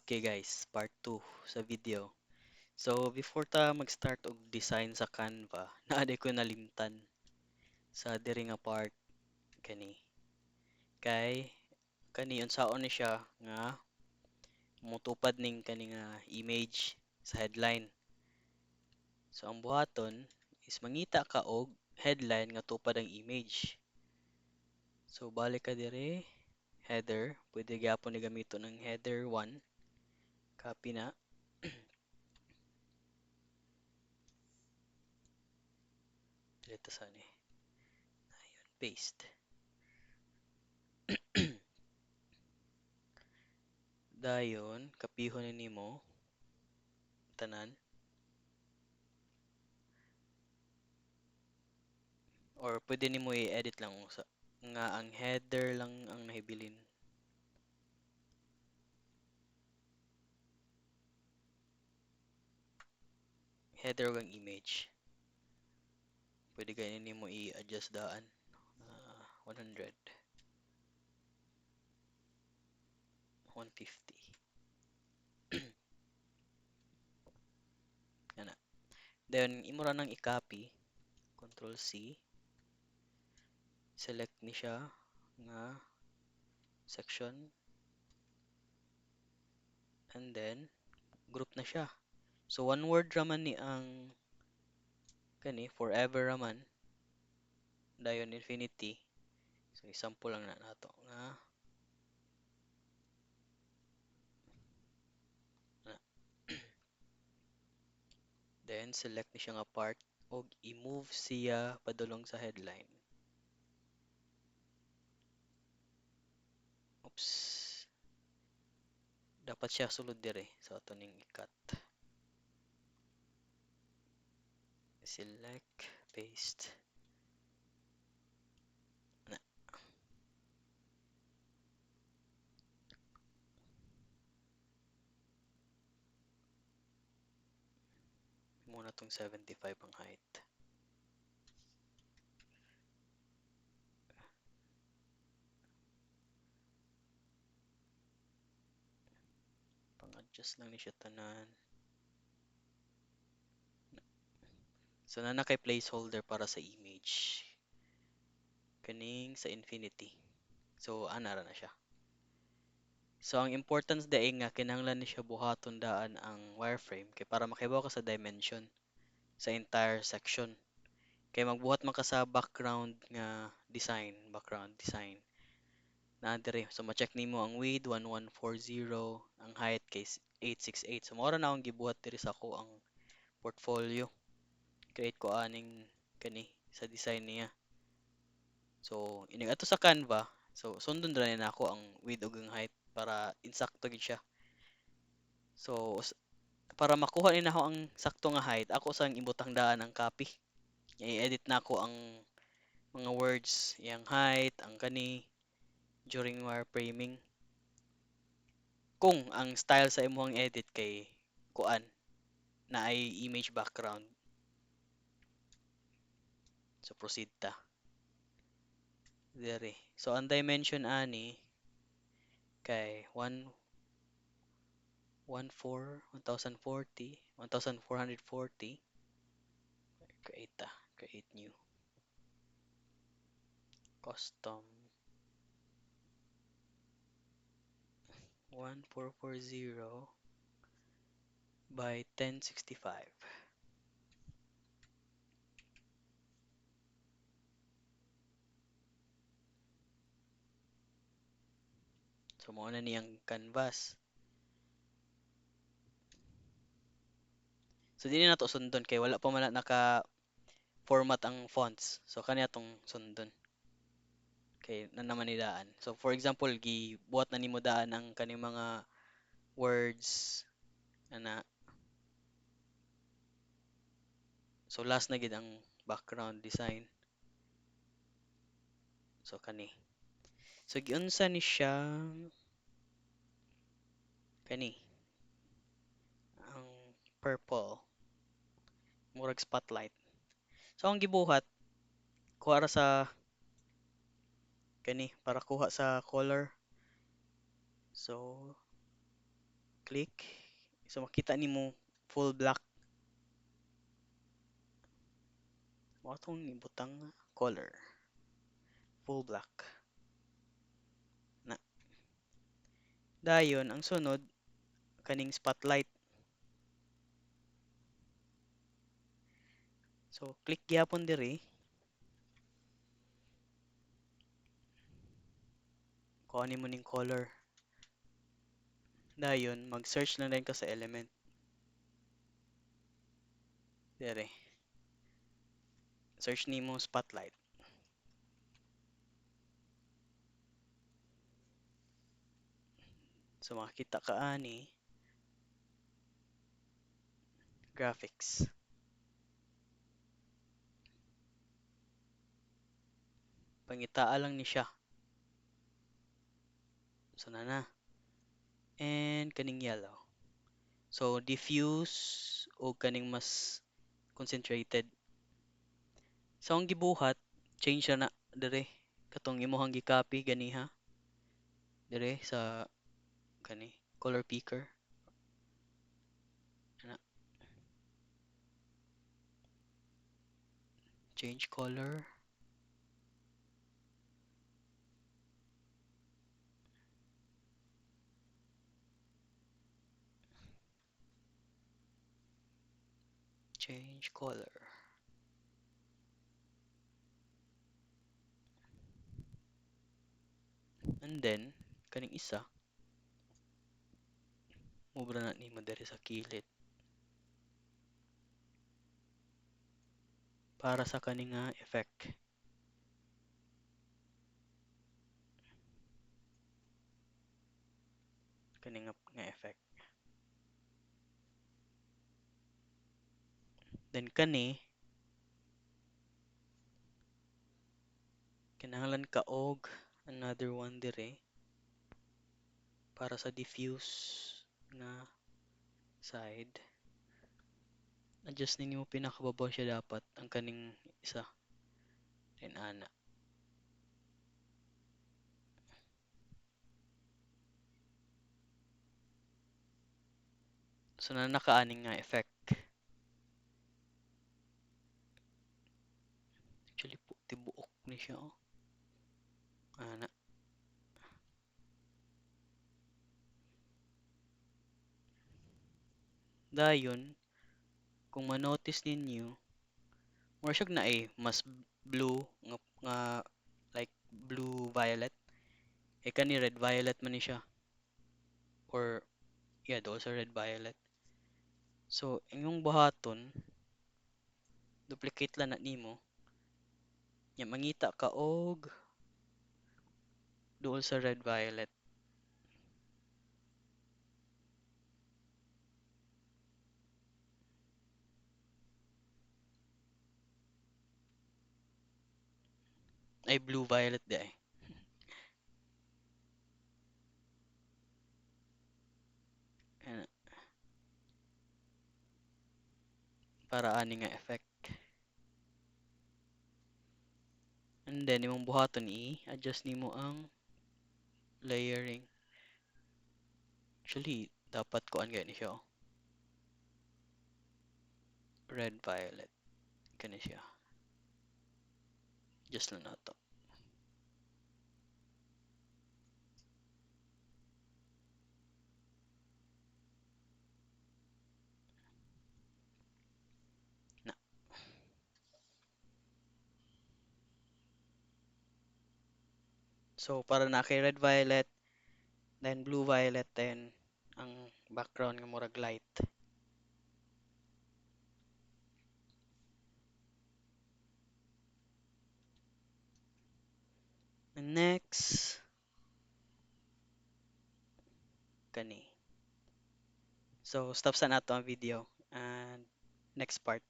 Okay guys, part 2 sa video. So before ta mag-start og design sa Canva, naadi ko nalimtan sa diri nga part kani. Kay kani unsaon ni siya nga motupad ning kani nga image sa headline. So ang buhaton is mangita ka og headline nga tupad ang image. So balik ka dire, header, pwede gyapon ni gamiton ng header 1, copy na. Dito sa ni. Ayun, paste. Dayon, kapihon ni nimo tanan or pwede nimo i-edit lang sa nga ang header lang ang nahibilin. Header ug ang image. Pwede gani nimo i-adjust daan. 100, 150. Ana. Then imo ra nang i-copy, Control C, select ni siya nga section and then group na siya. So one word raman ni ang kani forever raman dayon infinity. So example lang na nato nga na. Then select ni siya nga part og i-move siya padulong sa headline. Oops. Dapat siya sulod dire. So ato ning i-cut. Select, paste. Na. Muna tong 75 ang height. Pang-adjust lang ni siya tanan. So na kay placeholder para sa image. Kaning sa infinity. So ana ra na siya. So ang importance daay nga kinahanglan ni siya buhaton daan ang wireframe kay para makibaw ka sa dimension sa entire section. Kay magbuhat man ka sa background design. Na dire so ma-check nimo ang width 1140, ang height kay 868. So mao ra na akong gibuhat diri sa ako ang portfolio. Create ko aning kani sa design niya. So ining ato sa Canva, so sundon ra na ako ang width ug ang height para insakto gid siya. So para makuha ni nako ang sakto nga height, ako sang ibutang daan ang copy. I-edit na ako ang mga words, yang height, ang kani during wireframing. Kung ang style sa imong edit kay kuan na ay image background. So proceed ta. Dere. So ang dimension ani kay 1440, 1440. Create ta. Create new. Custom 1440 by 1065. So mao na niyang canvas. So dili na to sundon kay wala pa man na naka format ang fonts. So kani atong sundon. Kay na naman ni daan. So for example, gibuhat na nimo daan ang kaning mga words ana. So last na gid ang background design. So kani. So giunsa ni siya kani ang purple murag spotlight. So ang gibuhat kuha ra sa kani para kuha sa color. So click. So makita nimo full black. Mao tong ibutang color. Full black. Na. Dayon ang sunod kaning spotlight. So click gyapon diri. Kuha nimo ning color. Dayon mag-search na rin ka sa element. Dere. Search nimo spotlight. So makita ka ani graphics. Pangitaa lang ni siya. So na. And kaning yellow. So diffuse o kaning mas concentrated. So ang gibuhat, change na dire. Katong imong gi-copy ganiha. Dire sa kani color picker. Ana. Change color. Change color. And then, kaning isa, mubra na nimo diri sa kilid. Para sa kaning nga effect. Kaning nga effect. Then kani, kinahanglan ka og another one dire para sa diffuse nga side. Adjust ninyo pinakababaw siya dapat ang kaning isa. Then ana. So na nakaaning nga effect. Actually po tibuok ni siya oh. Ana. Dayon, kung ma-notice ninyo, more siya na mas blue nga like blue violet. Kani red violet man ni siya. Or yeah, those are red violet. So, inyong buhaton, duplicate lang na nimo. Nya mangita ka og duol sa red violet. Ay blue violet di ay. Ana. Para ani nga effect. And then imong buhaton i-adjust nimo ang layering. Actually, dapat kuan gani siya oh. Red violet kani siya. Just lang nato. Na. So para na kay red violet, then blue violet, then ang background nga murag light. And next, kani. So stop sa nato ang video and next part.